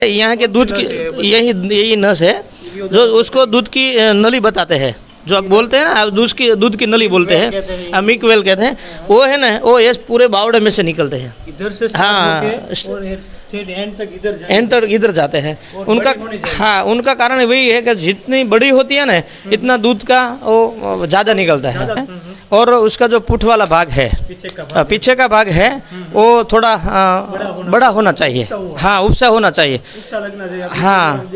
यहाँ के दूध की यही नस है जो उसको दूध की नली बताते हैं, जो आप बोलते हैं ना दूध की नली बोलते हैं, मिल्क वेल कहते हैं, वो है ना, वो ये पूरे बावड़े में से निकलते हैं इधर से हाँ एंड तक इधर जाते हैं उनका। हाँ, उनका कारण वही है कि जितनी बड़ी होती है ना इतना दूध का वो ज़्यादा निकलता है। और उसका जो पुठ वाला भाग है, पीछे का भाग है, वो थोड़ा बड़ा होना चाहिए। हाँ, ऊंचा होना चाहिए। हाँ,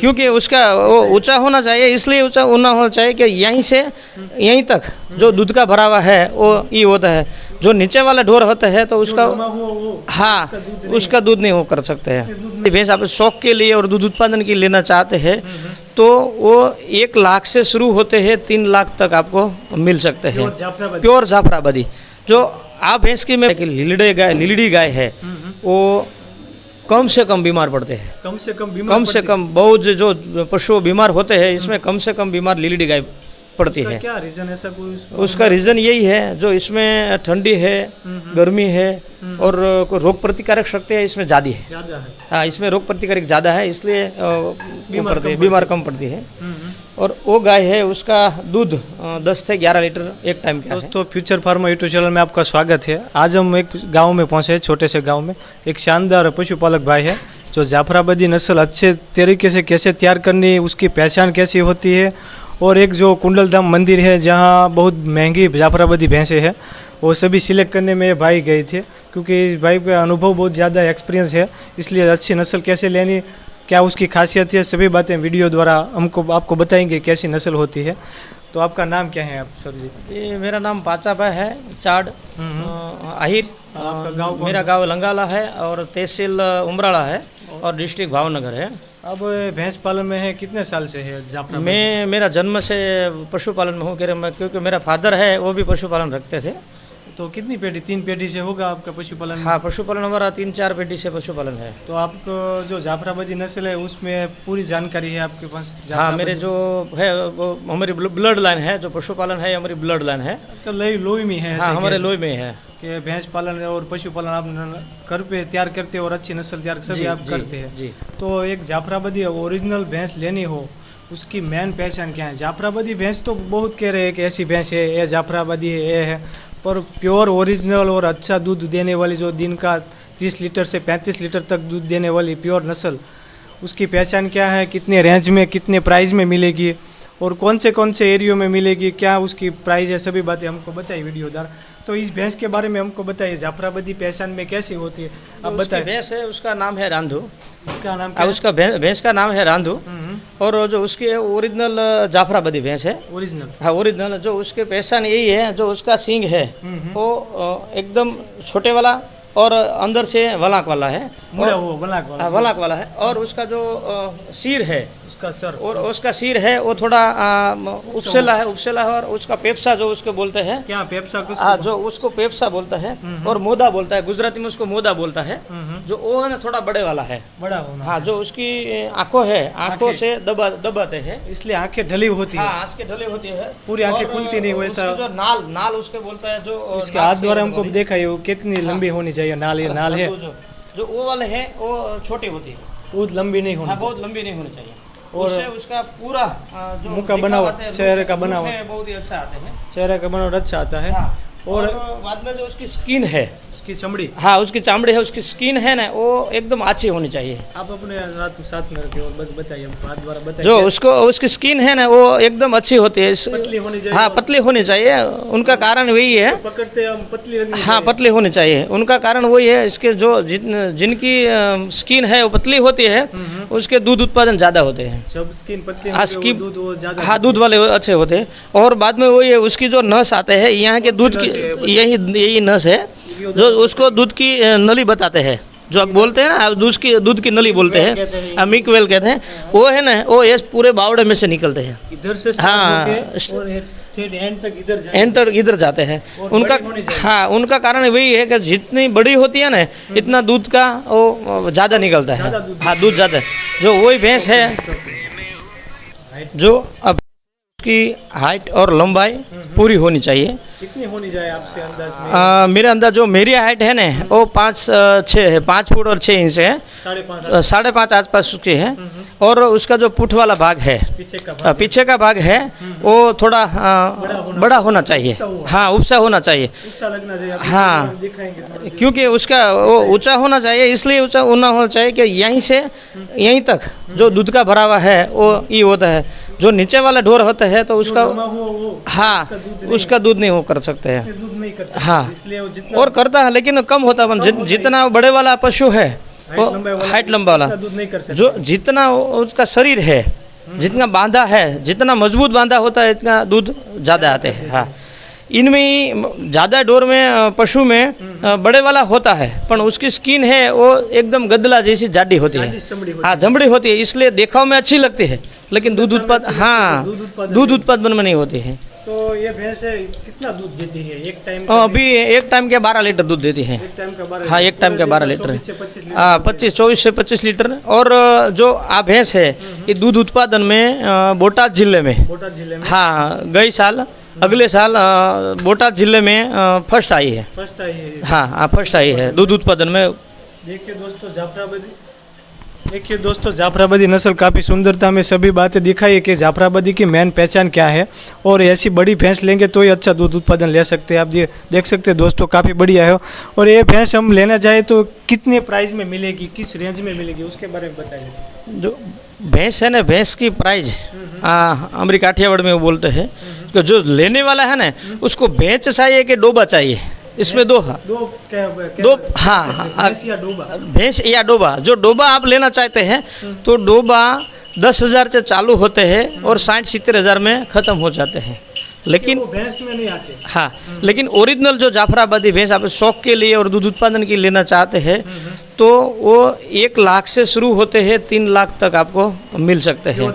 क्योंकि उसका वो ऊंचा होना चाहिए, इसलिए ऊंचा होना चाहिए कि यहीं से यहीं तक जो दूध का भरा हुआ है वो ये होता है। जो नीचे वाला ढोर होता है तो उसका हाँ उसका दूध नहीं हो कर सकते हैं। भैंस आप शौक के लिए और दूध उत्पादन के लिए लेना चाहते हैं तो वो 1 लाख से शुरू होते हैं, 3 लाख तक आपको मिल सकते हैं प्योर जाफराबादी। जो आप भैंस की में लीलड़ी गाय है वो कम से कम बीमार पड़ते हैं, कम से कम बहुत जो पशु बीमार होते हैं इसमें कम से कम बीमार लीलड़ी गाय पड़ती है। क्या रीजन ऐसा कोई उसका रीज़न यही है जो इसमें ठंडी है, गर्मी है और रोग प्रतिकारक शक्ति है इसमें ज़्यादा है। हाँ, इसमें रोग प्रतिकारक ज़्यादा है, इसलिए बीमार कम पड़ती है। और वो गाय है उसका दूध 10 से 11 लीटर एक टाइम का है। दोस्तों, फ्यूचर फार्मर यूट्यूब चैनल में आपका स्वागत है। आज हम एक गांव में पहुंचे, छोटे से गांव में एक शानदार पशुपालक भाई है जो जाफराबादी नस्ल अच्छे तरीके से कैसे तैयार करनी, उसकी पहचान कैसी होती है, और एक जो कुंडलधाम मंदिर है जहाँ बहुत महंगी जाफराबादी भैंसें हैं वो सभी सिलेक्ट करने में भाई गए थे, क्योंकि इस भाई का अनुभव बहुत ज़्यादा एक्सपीरियंस है, इसलिए अच्छी नस्ल कैसे लेनी, क्या उसकी खासियत है, सभी बातें वीडियो द्वारा आपको बताएंगे कैसी नस्ल होती है। तो आपका नाम क्या है आप सर जी? जी, मेरा नाम पाचाबा है चाड आहिर। आपका गाँव? मेरा गांव लंगाला है और तहसील उमराला है और डिस्ट्रिक्ट भावनगर है। अब भैंस पालन में है, कितने साल से है जाफराबादी? मैं मेरा जन्म से पशुपालन में हूँ, क्योंकि मेरा फादर है वो भी पशुपालन रखते थे। तो कितनी पीढ़ी, 3 पीढ़ी से होगा आपका पशुपालन? हाँ, पशुपालन हमारा 3-4 पीढ़ी से पशुपालन है। तो आपको जो जाफराबादी नस्ल है उसमें पूरी जानकारी है आपके पास? हाँ, मेरे जो है वो हमारी ब्लड लाइन है, जो पशुपालन है हमारी ब्लड लाइन है, लोई में है। हाँ, हमारे लोई में है कि भैंस पालन और पशुपालन आप घर पे तैयार करते हैं और अच्छी नस्ल तैयार सभी आप करते हैं जी। तो एक जाफराबादी ओरिजिनल भैंस लेनी हो उसकी मेन पहचान क्या है? जाफराबादी भैंस तो बहुत कह रहे हैं कि ऐसी भैंस है, ये जाफराबादी है, ये है, पर प्योर ओरिजिनल और अच्छा दूध देने वाली जो दिन का 30 लीटर से 35 लीटर तक दूध देने वाली प्योर नस्ल, उसकी पहचान क्या है? कितने रेंज में, कितने प्राइस में मिलेगी और कौन से एरियो में मिलेगी, क्या उसकी प्राइस है, सभी बातें हमको बताइए वीडियो द्वारा। तो इस भैंस के बारे में हमको बताइए, जाफराबादी पहचान में कैसी होती है आप बताइए। भैंस है उसका नाम है रांधू। उसका नाम क्या? उसका भैंस का नाम है रांधू। और जो उसकी ओरिजिनल जाफराबादी भैंस है, ओरिजिनल, हाँ ओरिजिनल, जो उसके पहचान यही है, जो उसका सींग है वो एकदम छोटे वाला और अंदर से वलाक वाला है, वलाक वाला है। और उसका जो सिर है सर, और उसका सिर है वो थोड़ा उपसेला है और उसका पेप्सा जो उसको बोलते हैं। क्या पेप्सा? हाँ, जो उसको पेप्सा बोलता है और मोदा बोलता है, गुजराती में उसको मोदा बोलता है। जो वो है ना थोड़ा बड़े वाला है, बड़ा होना। हाँ, जो उसकी आंखों है, आंखों से दबाते हैं, इसलिए आंखें ढली होती है। हाँ, आंखें ढली होती है, पूरी आंखें खुलती नहीं वैसा। जो नाल उसके बोलते हैं, जो इसके हाथ द्वारा हमको देखा है वो कितनी लंबी होनी चाहिए नाल है। जो वो वाले है वो छोटी होती है, बहुत लंबी नहीं होनी, बहुत लंबी नहीं होनी चाहिए। और उसका पूरा जो मुंह का बनावट, चेहरे का बनावट बहुत ही अच्छा आते हैं, चेहरे का बनावट अच्छा आता है। हाँ, और बाद में जो उसकी स्किन है, उसकी चमड़ी, हाँ उसकी चमड़ी है, उसकी स्किन है ना वो एकदम अच्छी होनी चाहिए। आप अपने साथ में रखिए और बताइए, बात द्वारा बताइए। जो उसकी स्किन है ना वो एकदम अच्छी होती है, पतली होनी चाहिए। हाँ, पतली होनी चाहिए। उनका कारण वही है, पकड़ते हम पतली लगनी चाहिए। हाँ, पतली होनी चाहिए। उनका कारण वही है, इसके जो जिनकी स्किन है वो पतली होती है उसके दूध उत्पादन ज़्यादा होते हैं। जब स्किन पतली हाँ, दूध वाले अच्छे होते हैं। और बाद में वही है, उसकी जो नस आते हैं यहाँ के दूध की यही नस है जो उसको दूध की नली बताते हैं, जो आप बोलते हैं ना दूध की नली बोलते हैं, मिल्क वेल कहते हैं, वो है ना, वो ये पूरे बावड़े में से निकलते हैं इधर से। हाँ, एंड तक इधर जाते हैं उनका। हाँ, उनका कारण वही है कि जितनी बड़ी होती है ना इतना दूध का वो ज़्यादा निकलता है। हाँ, दूध ज़्यादा। जो वही भैंस है जो अब की हाइट और लंबाई पूरी होनी चाहिए। कितनी होनी चाहिए आपसे अंदाज में? मेरे अंदाज जो मेरी हाइट है ना वो 5'6" है, 5 फुट और 6 इंच है, 5.5 आसपास उसकी है। और उसका जो पुठ वाला भाग है, पीछे का भाग है वो थोड़ा बड़ा होना चाहिए। हाँ, ऊंचा होना चाहिए। लगना चाहिए। हाँ, दिखाएंगे क्योंकि उसका वो ऊंचा होना चाहिए, इसलिए ऊंचा होना चाहिए कि यहीं से यहीं तक जो दूध का भरा हुआ है वो ये होता है। जो नीचे वाला ढोर होता है तो उसका हाँ उसका दूध नहीं हो कर सकते हैं। दूध नहीं कर सकते। हाँ, इसलिए वो जितना और करता है लेकिन कम होता है। जितना बड़े वाला पशु है वो हाइट लंबा वाला दूध नहीं कर सकते। जो जितना उसका शरीर है, जितना बांधा है, जितना मजबूत बांधा होता है इतना दूध ज़्यादा आते हैं। हाँ, इनमें ज़्यादा डोर में पशु में बड़े वाला होता है, पर उसकी स्किन है वो एकदम गदला जैसी जाडी होती है। हाँ, जमड़ी होती है, इसलिए देखाव में अच्छी लगती है लेकिन दूध उत्पादन हाँ दूध उत्पादन में नहीं होती है। तो ये भैंस कितना दूध देती है एक टाइम? अभी एक टाइम के 12 लीटर दूध देती है। एक टाइम का 12 हाँ, एक टाइम के 12 लीटर। 24 से 25 लीटर। और जो आप भैंस है ये दूध उत्पादन में बोटाद जिले में हाँ गई साल अगले साल बोटाद जिले में फर्स्ट आई है। फर्स्ट आई है। हाँ, फर्स्ट आई है दूध उत्पादन में। देखिए दोस्तों जाफराबादी नस्ल काफ़ी सुंदरता में सभी बातें दिखाई है कि जाफराबादी की मेन पहचान क्या है, और ऐसी बड़ी भैंस लेंगे तो ही अच्छा दूध उत्पादन ले सकते हैं। आप देख सकते हैं दोस्तों काफ़ी बढ़िया है। और ये भैंस हम लेना चाहे तो कितने प्राइस में मिलेगी, किस रेंज में मिलेगी, उसके बारे में बताइए। जो भैंस है ना, भैंस की प्राइस अमरी काठियावाड़ में वो बोलते हैं कि जो लेने वाला है ना उसको भैंस चाहिए कि डोबा चाहिए। इसमें दो हाँ भैंस या डोबा। जो डोबा आप लेना चाहते हैं तो डोबा 10,000 से चालू होते हैं और 60-70 हज़ार में ख़त्म हो जाते हैं। लेकिन भैंस में नहीं आते। हाँ, लेकिन ओरिजिनल जो जाफराबादी भैंस आप शौक के लिए और दूध उत्पादन के लिए लेना चाहते हैं तो वो 1 लाख से शुरू होते हैं, 3 लाख तक आपको मिल सकते हैं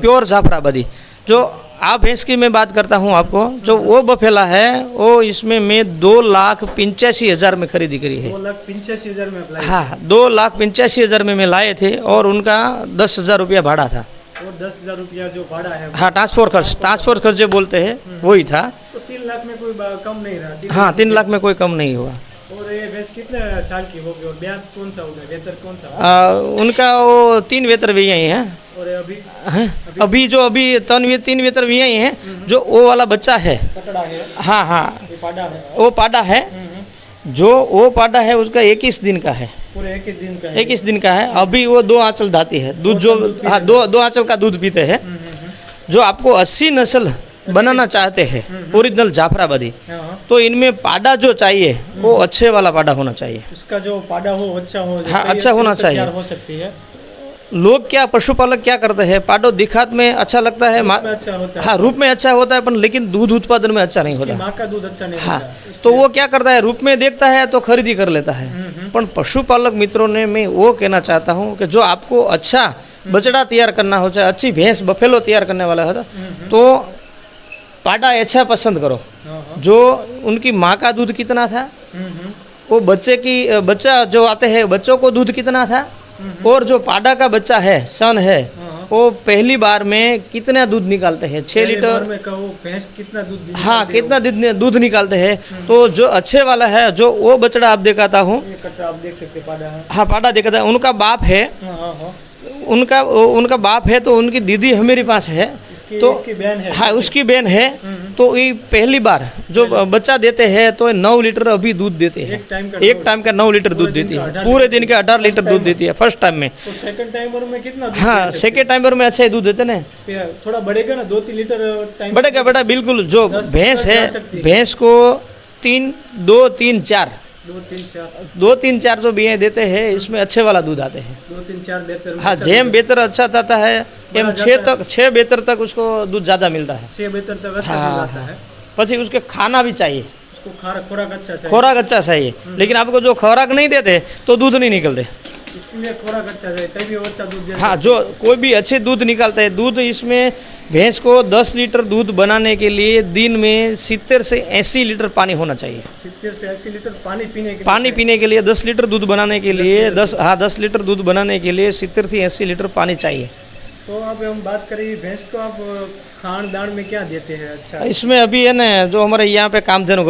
प्योर जाफराबादी। जो आप भैंस की मैं बात करता हूँ आपको, जो वो बफेला है वो इसमें मैं 2,85,000 में खरीदी करी है। 2,85,000 में? हाँ, 2,85,000 में मैं लाए थे और उनका 10,000 रुपया भाड़ा था। और 10,000 रुपया जो भाड़ा है? हाँ, ट्रांसपोर्ट खर्च जो बोलते हैं वही था। तो 3 लाख में कोई कम नहीं रहा? हाँ, 3 लाख में कोई कम नहीं हुआ। और ये भैंस कितने साल की होगी और ब्याज कौन सा होगा, वेतर कौन सा? उनका वो 3 वेतर भी यही हैं। और अभी 3 वेतर भी यही हैं। जो वो वाला बच्चा है हाँ वो पाडा है। जो वो पाडा है उसका 21 दिन का है, पूरे 21 दिन का है। अभी वो 2 आंचल दाती है दूध, जो हाँ 2 आंचल का दूध पीते हैं। जो आपको 80 नस्ल बनाना चाहते हैं ओरिजिनल जाफराबादी तो इनमें पाडा जो चाहिए वो अच्छे वाला पाडा होना चाहिए। उसका जो पाडा हो अच्छा हो। हाँ, अच्छा होना चाहिए। हो सकती है। लोग क्या पशुपालक क्या करते हैं, पाडो दिखात में अच्छा लगता है, अच्छा होता है। हाँ, रूप में अच्छा होता है पर लेकिन दूध उत्पादन में अच्छा नहीं होता। माँ का दूध अच्छा नहीं हाँ, होता। तो वो क्या करता है, रूप में देखता है तो खरीदी कर लेता है। पर पशुपालक मित्रों ने मैं वो कहना चाहता हूँ कि जो आपको अच्छा बछड़ा तैयार करना हो, चाहे अच्छी भैंस बफेलो तैयार करने वाला होता तो पाडा अच्छा पसंद करो। जो उनकी माँ का दूध कितना था, वो बच्चा जो आते हैं बच्चों को दूध कितना था, और जो पाडा का बच्चा है सन है वो पहली बार में कितना दूध निकालते हैं, 6 लीटर भैंस कितना दूध? हाँ, कितना दूध निकालते हैं। तो जो अच्छे वाला है, जो वो बछड़ा आप दिखाता हूँ, आप देख सकते पाडा है। हाँ, पाडा दिखाता है। उनका बाप है, उनका बाप है तो उनकी दीदी हमारे पास है तो उसकी बहन है। हाँ, उसकी बहन है। तो ये पहली बार जो बच्चा देते हैं तो 9 लीटर अभी दूध देते हैं। एक टाइम का 9 लीटर दूध देती है, पूरे दिन के 18 लीटर दूध देती है फर्स्ट टाइम में। तो सेकंड टाइमर में कितना? हाँ, सेकंड टाइमर में अच्छा ही दूध देते ना, थोड़ा बढ़ेगा ना, 2-3 लीटर बढ़ेगा बेटा बिल्कुल। जो भैंस है, भैंस को 2-3-4 जो बियाँ देते हैं इसमें अच्छे वाला दूध आते हैं। 2-3-4 बेहतर। हाँ, जेम बेहतर अच्छा आता है, एम 6 बेहतर तक उसको दूध ज़्यादा मिलता है। 6 बेहतर तक अच्छा दूध आता है। પછી उसके खाना भी चाहिए, उसको खोराक अच्छा चाहिए। खोराक अच्छा चाहिए। लेकिन आपको जो खोराक नहीं देते तो दूध नहीं निकलते। इसलिए खोराक अच्छा चाहिए तभी वो अच्छा दूध देता है। हाँ, जो कोई भी अच्छे दूध निकालता है। दूध इसमें भैंस को 10 लीटर दूध बनाने के लिए दिन में 70 से 80 लीटर पानी होना चाहिए। 70 से 80 लीटर पानी पीने के लिए 10 लीटर दूध बनाने के लिए 10 लीटर दूध बनाने के लिए 70 से 80 लीटर पानी चाहिए। तो आप हम बात करें भैंस को आप खान दान में क्या देते हैं? अच्छा, इसमें अभी है ना जो हमारे यहाँ पे कामधेनु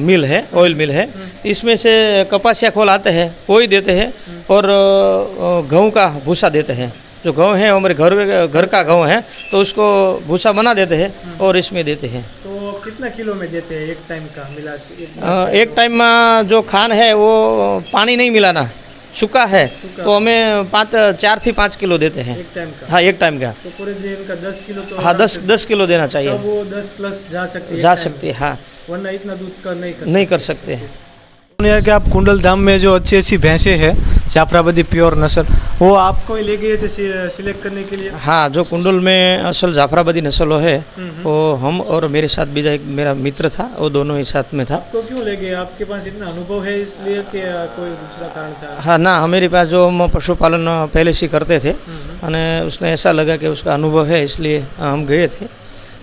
मिल है, ऑयल मिल है, इसमें से कपासिया खोल आते हैं वही देते हैं, और गेहूँ का भूसा देते हैं। जो गेहूँ है हमारे घर का गेहूँ है तो उसको भूसा बना देते हैं और इसमें देते हैं। तो कितना किलो में देते हैं एक टाइम का मिला? एक टाइम में जो खान है वो पानी नहीं मिलाना, सूखा है, तो हमें 4 से 5 किलो देते हैं एक टाइम का। हाँ, एक टाइम का। तो पूरे दिन का 10 किलो तो हाँ, 10 किलो देना चाहिए। तब वो 10 प्लस जा सकती है, जा सकती है हाँ, वरना इतना दूध का नहीं कर सकते हैं। सुनिए कि आप कुंडल धाम में जो अच्छी अच्छी भैंसें हैं जाफराबादी प्योर नस्ल, वो आपको ही ले गए थे सिलेक्ट करने के लिए? हाँ, जो कुंडल में असल जाफराबादी नस्ल है वो हम और मेरे साथ भी एक मेरा मित्र था, वो दोनों ही साथ में था। आपको क्यों ले गए? आपके पास इतना अनुभव है इसलिए कि कोई दूसरा कारण था? हाँ ना, हमारे पास जो हम पशुपालन पहले से करते थे और उसने ऐसा लगा कि उसका अनुभव है इसलिए हम गए थे।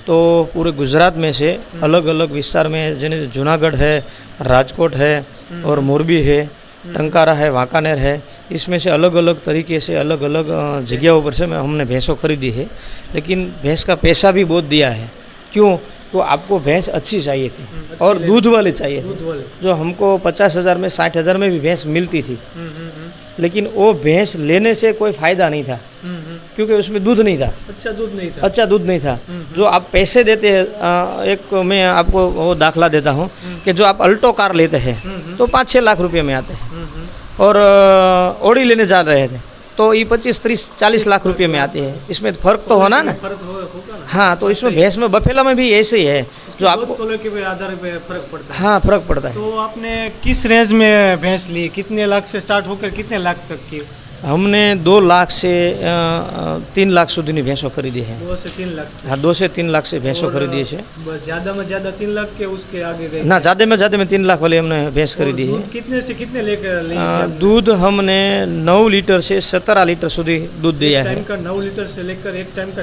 तो पूरे गुजरात में से अलग अलग विस्तार में जैसे जूनागढ़ है, राजकोट है और मोरबी है, टंकारा है, वांकानेर है, इसमें से अलग अलग तरीके से अलग अलग जगहों पर से हमने भैंसों खरीदी है। लेकिन भैंस का पैसा भी बहुत दिया है। क्यों? तो आपको भैंस अच्छी चाहिए थी और दूध वाली चाहिए थी। जो हमको 50,000 में 60,000 में भी भैंस मिलती थी, लेकिन वो भैंस लेने से कोई फ़ायदा नहीं था क्योंकि उसमें दूध नहीं था, अच्छा दूध नहीं था। जो आप पैसे देते हैं, एक मैं आपको वो दाखला देता हूँ कि जो आप अल्टो कार लेते हैं तो 5-6 लाख रुपये में आते हैं, और ओडी लेने जा रहे थे तो ये 25-30-40 लाख रुपये में आती है। इसमें फ़र्क तो होना ना। हाँ, तो इसमें भैंस में बफेला में भी ऐसे ही है, जो आपको के आधार पे फर्क पड़ता है। हाँ, फर्क पड़ता है। तो आपने किस रेंज में भैंस ली? कितने लाख से स्टार्ट होकर कितने लाख तक की? हमने 2 लाख से 3 लाख सुधीની ભેંસો खरीदी है। 2 से 3 लाख? हाँ, 2 से 3 लाख से भैंसों खरीदी है। ज़्यादा में ज़्यादा 3 लाख के उसके आगे गए? ना, ज़्यादा में 3 लाख वाली हमने भैंस खरीदी है। कितने से कितने लेकर? दूध हमने 9 लीटर से 17 लीटर સુધી दूध दिया है। टाइम का 9 लीटर से लेकर एक टाइम का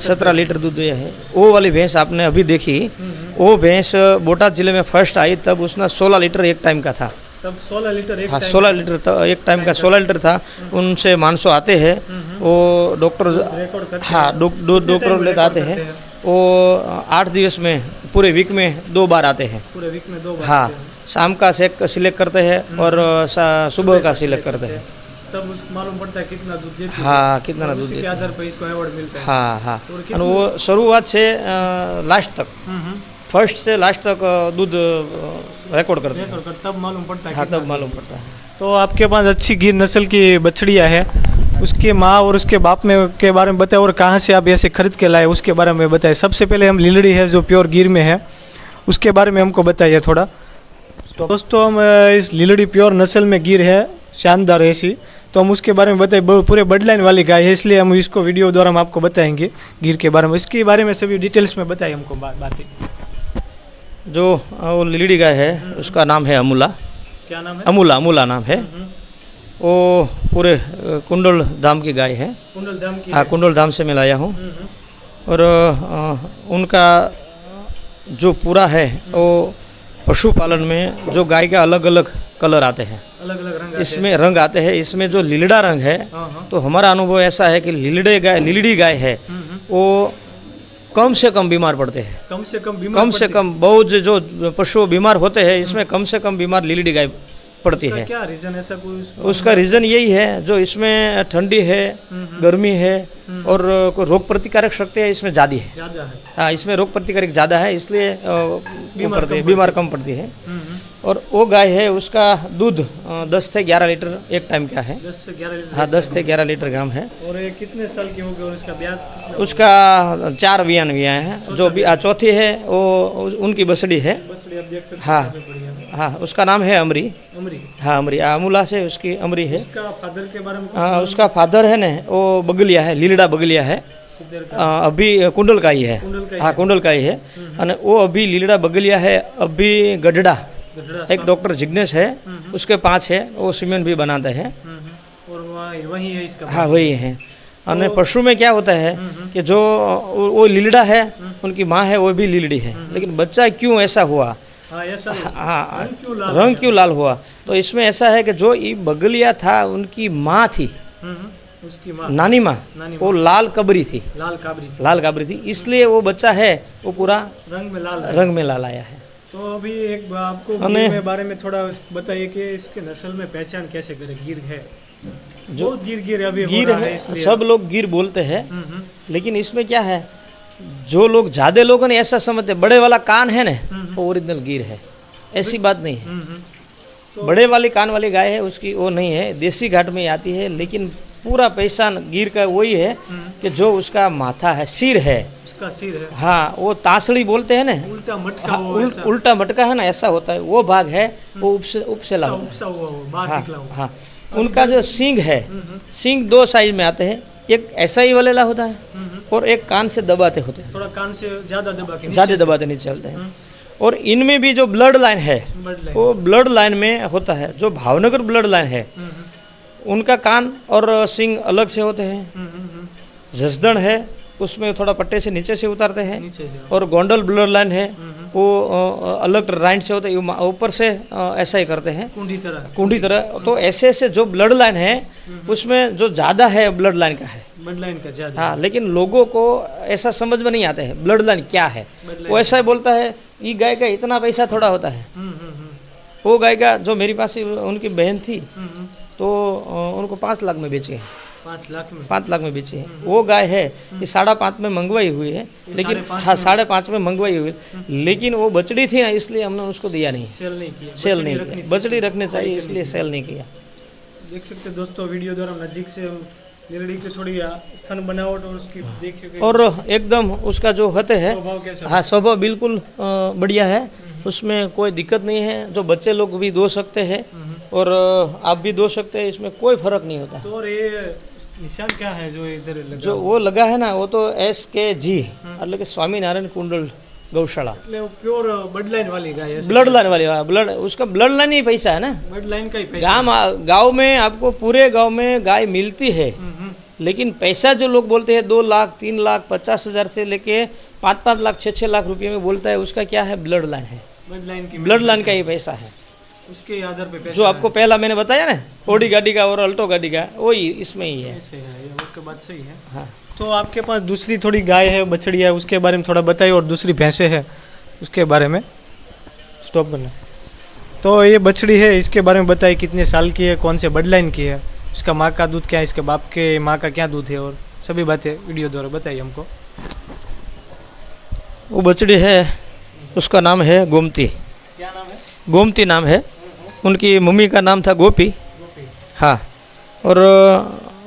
17 लीटर दूध दिया है। वो वाली भैंस आपने अभी देखी, वो भैंस बोटाद जिले में फर्स्ट आई तब उसका 16 लीटर एक टाइम का था। तब 16 लीटर एक? हाँ, 16 लीटर एक टाइम का 16 लीटर था। उनसे मानसो आते हैं, वो डॉक्टर, हाँ, डॉक्टर लेकर आते हैं। वो 8 दिवस में पूरे वीक में 2 बार आते हैं। पूरे वीक में 2 बार? हाँ, शाम का सिलेक्ट करते हैं और सुबह का सिलेक्ट करते हैं। तब उसको मालूम पड़ता है कितना दूध देती है। हाँ, कितना दूध देती है, आधार पर इसको अवार्ड मिलता है। हाँ हाँ, और वो शुरुआत से लास्ट तक, फर्स्ट से लास्ट तक दूध रिकॉर्ड करते हैं, तब मालूम पड़ता है। हाँ, तब मालूम पड़ता है। तो आपके पास अच्छी गिर नस्ल की बछड़ियाँ हैं, उसके माँ और उसके बाप में के बारे में बताएं, और कहाँ से आप ऐसे खरीद के लाए उसके बारे में बताएं। सबसे पहले हम लीलड़ी है जो प्योर गिर में है, उसके बारे में हमको बताइए थोड़ा। तो दोस्तों, हम इस लीलड़ी प्योर नस्ल में गिर है, शानदार ऐसी, तो हम उसके बारे में बताएं। पूरे बडलाइन वाली गाय है, इसलिए हम इसको वीडियो द्वारा हम आपको बताएंगे गिर के बारे में। इसके बारे में सभी डिटेल्स में बताइए हमको बातें। जो वो लीलड़ी गाय है उसका नाम है अमूला। क्या नाम है? अमूला नाम है। वो पूरे कुंडल धाम की गाय है। कुंडल धाम की? हाँ, कुंडल धाम से मैं लाया हूँ। और उनका जो पूरा है वो पशुपालन में जो गाय के अलग अलग कलर आते हैं, अलग अलग रंग इसमें रंग आते हैं। इसमें जो लीलड़ा रंग है, तो हमारा अनुभव ऐसा है कि लीलड़ी गाय है वो कम से कम बीमार पड़ते हैं। कम से कम बहुत जो पशु बीमार होते हैं, इसमें कम से कम बीमार लीलड़ी गाय पड़ती है। क्या रीजन ऐसा कोई? उसका रीज़न यही है, जो इसमें ठंडी है, गर्मी है और रोग प्रतिकारक शक्ति है इसमें ज़्यादा है। हाँ, इसमें रोग प्रतिकारक ज़्यादा है, इसलिए बीमार कम पड़ती है। और वो गाय है, उसका दूध 10 से 11 लीटर एक टाइम का है। 10 से 11 लीटर? हाँ, 10 से 11 लीटर ग्राम है। और ये कितने साल की हो गई और इसका ब्याज? उसका 4 बियान है। जो चौथी है वो उनकी बसड़ी है। हाँ हाँ, उसका नाम है अमरी। हाँ, अमरी, अमूला से उसकी अमरी है। उसका फादर के बारे में? हाँ, उसका फादर है ना, वो बगलिया है, लीलड़ा बगलिया है। अभी कुंडल का ही है। हाँ, कुंडल का ही है। और वो अभी लीलड़ा बगलिया है, अभी गढ़ड़ा एक डॉक्टर जिग्नेश है, उसके 5 है, वो सीमेंट भी बनाते हैं। और वही है इसका? हाँ, वही है। और पशु में क्या होता है कि जो वो लीलड़ा है, उनकी माँ है वो भी लीलड़ी है, लेकिन बच्चा क्यों ऐसा हुआ? हाँ, रंग क्यों लाल हुआ? तो इसमें ऐसा है कि जो ये बगलिया था उनकी माँ थी, उसकी माँ नानी माँ नानी वो लाल कबरी थी, लाल काबरी थी, लाल काबरी थी, इसलिए वो बच्चा है वो पूरा रंग में लाल आया है। तो अभी एक आपको अने- गिर के बारे में थोड़ा बताइए कि इसके नस्ल में पहचान कैसे करें। गिर है जो गिर अभी गिर हो रहा है है, इसलिए सब लोग गिर बोलते हैं, लेकिन इसमें क्या है, जो लोग ज्यादा लोगों ने ऐसा समझते, बड़े वाला कान है ना वो ओरिजिनल गिर है, ऐसी बात नहीं है। बड़े वाली कान वाली गाय है उसकी वो नहीं है, देसी घाट में आती है, लेकिन पूरा पहचान गिर का वही है कि जो उसका माथा है, सिर है, उसका सिर है, हाँ वो तासड़ी बोलते हैं ना, उल्टा मटका हाँ, हो ऐसा। उल्टा मटका है ना, ऐसा होता है, वो भाग है, वो उपसेला होता है। उपसा हुआ हो, बाहर हाँ, निकला हुआ। हाँ, उनका जो सींग है, सींग दो साइज में आते हैं, एक ऐसा ही वालेला होता है और एक कान से दबाते होते हैं, थोड़ा कान से ज्यादा दबा के ज्यादा दबाते नहीं चलते हैं। और इनमें भी जो ब्लड लाइन है वो ब्लड लाइन में होता है, जो भावनगर ब्लड लाइन है उनका कान और सींग अलग से होते हैं। जसदण है उसमें थोड़ा पट्टे से नीचे से उतारते हैं, नीचे से। और गोंडल ब्लड लाइन है वो अलग राइट से होते हैं, ऊपर से ऐसा ही करते हैं कुंडी तरह। तो ऐसे ऐसे जो ब्लड लाइन है उसमें जो ज़्यादा है ब्लड लाइन का है, ब्लड लाइन का ज्यादा। हाँ, लेकिन लोगों को ऐसा समझ में नहीं आता है ब्लड लाइन क्या है। वो ऐसा ही बोलता है ये गाय का इतना पैसा थोड़ा होता है। वो गाय का जो मेरे पास उनकी बहन थी तो उनको 5 लाख में बेचे हैं, 5 लाख में बेची है। वो गाय है ये 5.5 में मंगवाई हुई है, लेकिन हाँ 5.5 में मंगवाई हुई है, लेकिन वो बछड़ी थी ना इसलिए हमने उसको दिया नहीं, सेल नहीं किया। बछड़ी रखनी चाहिए इसलिए सेल नहीं किया। देख सकते हैं दोस्तों वीडियो द्वारा नजीक से हम निरड़ी की थोड़ी थन बनावट और उसकी देख सके, और एकदम उसका जो होते है, स्वभाव कैसा? हाँ स्वभाव बिल्कुल बढ़िया है, उसमें कोई दिक्कत नहीं है। जो बच्चे लोग भी दो सकते हैं और आप भी दो सकते हैं, इसमें कोई फर्क नहीं होता। तो और ये निशान क्या है जो इधर लगा? जो वो लगा है ना वो तो SKG એટલે કે સ્વામિનારાયણ कुंडल गौशाला, प्योर ब्लड लाइन वाली गाय है। ब्लड लाइन वाली, ब्लड उसका ब्लड लाइन ही पैसा है ना। ब्लड लाइन का ही पैसा। गांव में आपको पूरे गांव में गाय मिलती है, लेकिन पैसा जो लोग बोलते हैं 2 लाख 3 लाख 50,000 से लेके 5-5 लाख 6-6 लाख रुपये में बोलता है, उसका क्या है, ब्लड लाइन है, ब्लड लाइन का ही पैसा है। उसके आधार पे पैसा जो आपको पहला मैंने बताया ना ओडी गाड़ी का और अल्टो गाड़ी का, वही इसमें ही है। उसके बाद सही है। हाँ, तो आपके पास दूसरी थोड़ी गाय है, बछड़ी है, उसके बारे में थोड़ा बताइए, और दूसरी भैंसे है उसके बारे में। स्टॉप करना। तो ये बछड़ी है, इसके बारे में बताइए, कितने साल की है, कौन से ब्लड लाइन की है, इसका माँ का दूध क्या है, इसके बाप के माँ का क्या दूध है, और सभी बातें वीडियो द्वारा बताइए हमको। वो बछड़ी है उसका नाम है गोमती। क्या नाम है? गोमती नाम है। उनकी मम्मी का नाम था गोपी। हाँ, और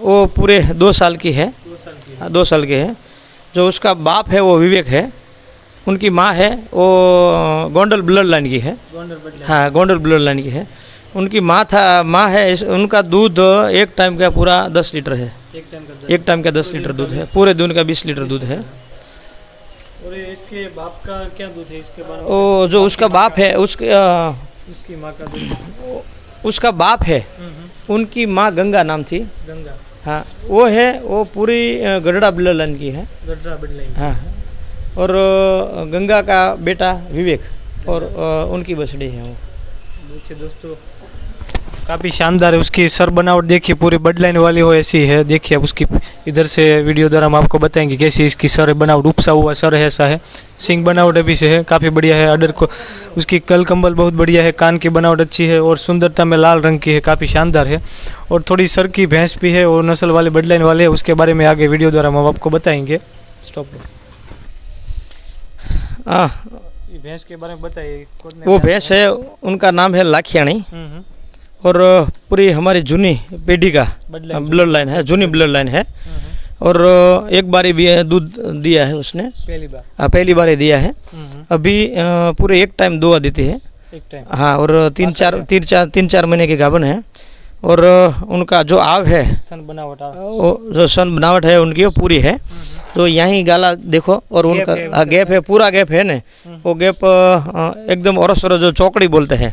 वो पूरे 2 साल की है, 2 साल की है। जो उसका बाप है वो विवेक है। उनकी माँ है वो गोंडल ब्लड लाइन की है। हाँ, गोंडल ब्लड लाइन की है। उनकी माँ है उनका दूध एक टाइम का पूरा 10 लीटर है। एक टाइम का 10 लीटर दूध है, पूरे दिन का 20 लीटर दूध है। और इसके बाप का क्या दूध है, इसके बारे में? वो जो उसका बाप है इसकी माँ का दूध, उसका बाप है, उनकी माँ गंगा नाम थी। गंगा, हाँ, वो है, वो पूरी गढ़ड़ा ब्लड लाइन की है। गढ़ड़ा ब्लड लाइन। हाँ, और गंगा का बेटा विवेक, और उनकी बछड़ी है वो। देखिए दोस्तों काफ़ी शानदार है, उसकी सर बनावट देखिए, पूरी ब्लड लाइन वाली हो ऐसी है। देखिए अब उसकी इधर से वीडियो द्वारा हम आपको बताएंगे कैसी इसकी सर बनावट, उपसा हुआ सर है, ऐसा है। सिंग बनावट अभी से है, काफ़ी बढ़िया है। अडर को उसकी कल कंबल बहुत बढ़िया है, कान की बनावट अच्छी है, और सुंदरता में लाल रंग की है, काफ़ी शानदार है। और थोड़ी सर की भैंस भी है, और नस्ल वाले ब्लड लाइन वाले है, उसके बारे में आगे वीडियो द्वारा हम आपको बताएंगे। स्टॉप। भैंस के बारे में बताइए। वो भैंस है, उनका नाम है लाखियाणी, और पूरी हमारी जूनी पीढ़ी का ब्लड लाइन है, जूनी ब्लड लाइन है। और एक बार भी दूध दिया है उसने, पहली बार ही दिया है। अभी पूरे एक टाइम दुआ देती है। हाँ, और 3-4 महीने की गाभन है। और उनका जो आव है, वो जो सन बनावट है उनकी वो पूरी है। तो यहीं गाला देखो, और उनका गैप है, पूरा गैप है ना, वो गैप एकदम औरस जो चौकड़ी बोलते हैं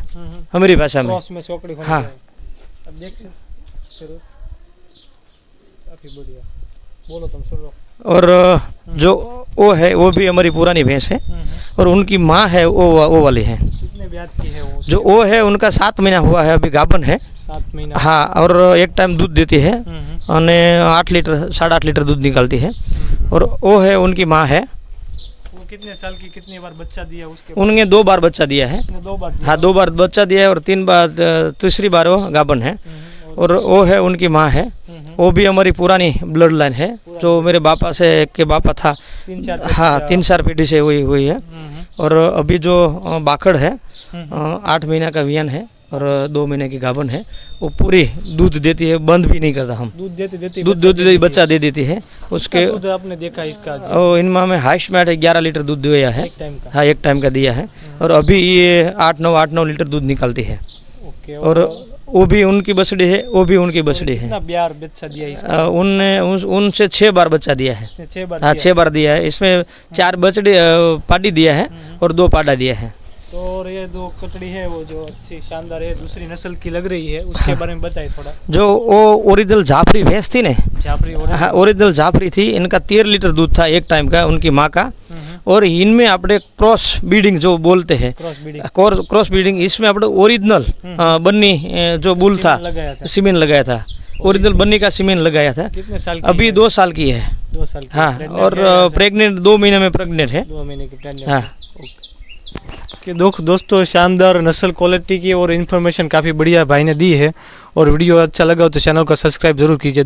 हमारी भाषा में। हाँ, अब देख चलो काफी बढ़िया, बोलो तुम सुनो। और जो वो है वो भी हमारी पुरानी भैंस है, और उनकी माँ है वो वाली है। कितने ब्याज की है वो? जो वो है उनका 7 महीना हुआ है, अभी गाभन है। 7 महीना। हाँ, और एक टाइम दूध देती है। અને 8 लीटर 8.5 लीटर दूध निकालती है। और वो है उनकी माँ है। वो कितने साल की कितनी बार बच्चा दिया उसके उन्होंने 2 बार बच्चा दिया है। उसने 2 बार दिया। हाँ 2 बार बच्चा दिया है और 3 बार तीसरी बार वो गाभन है। और वो है उनकी माँ है। वो भी हमारी पुरानी ब्लड लाइन है, जो मेरे बापा से के बापा था। 3-4 हाँ 3-4 पीढ़ी से हुई है। और अभी जो बाखड़ है 8 महीना का वियन है और 2 महीने की गाभन है। वो पूरी दूध देती है, बंद भी नहीं करता हम। दूध देती दूध बच्चा दे देती है उसके। दूध आपने देखा इसका इन माह में हाइस्ट मैट 11 लीटर दूध दिया है। एक टाइम का। हाँ 1 टाइम का दिया है। और अभी ये 8-9 लीटर दूध निकालती है। ओके। और वो भी उनकी बछड़ी है, वो भी उनकी बछड़ी है। कितना बार बच्चा दिया इसका? उनसे 6 बार बच्चा दिया है। 6 बार। हाँ 6 बार दिया है। इसमें 4 बछड़ी पाडी दिया है और 2 पाडा दिया है। तो और ये 2 कटड़ी है वो जो अच्छी शानदार है, दूसरी नस्ल की लग रही है, उसके बारे में बताइए थोड़ा। जो वो ओरिजिनल जाफरी भैंस थी ने, जाफरी हाँ ओरिजिनल जाफरी थी। इनका 13 लीटर दूध था 1 टाइम का, उनकी माँ का। और इनमें अपने क्रॉस ब्रीडिंग जो बोलते हैं, क्रॉस ब्रीडिंग, इसमें अपने ओरिजिनल बन्नी जो बुल था सीमेन लगाया था। ओरिजिनल बन्नी का सीमेन लगाया था। कितने साल की? अभी 2 साल की है। 2 साल की। हाँ और प्रेग्नेंट 2 महीने में प्रेग्नेंट है। 2 महीने की प्रेग्नेंट। हाँ कि दोस्तों शानदार नस्ल क्वालिटी की और इन्फॉर्मेशन काफ़ी बढ़िया भाई ने दी है। और वीडियो अच्छा लगा तो चैनल को सब्सक्राइब जरूर कीजिए।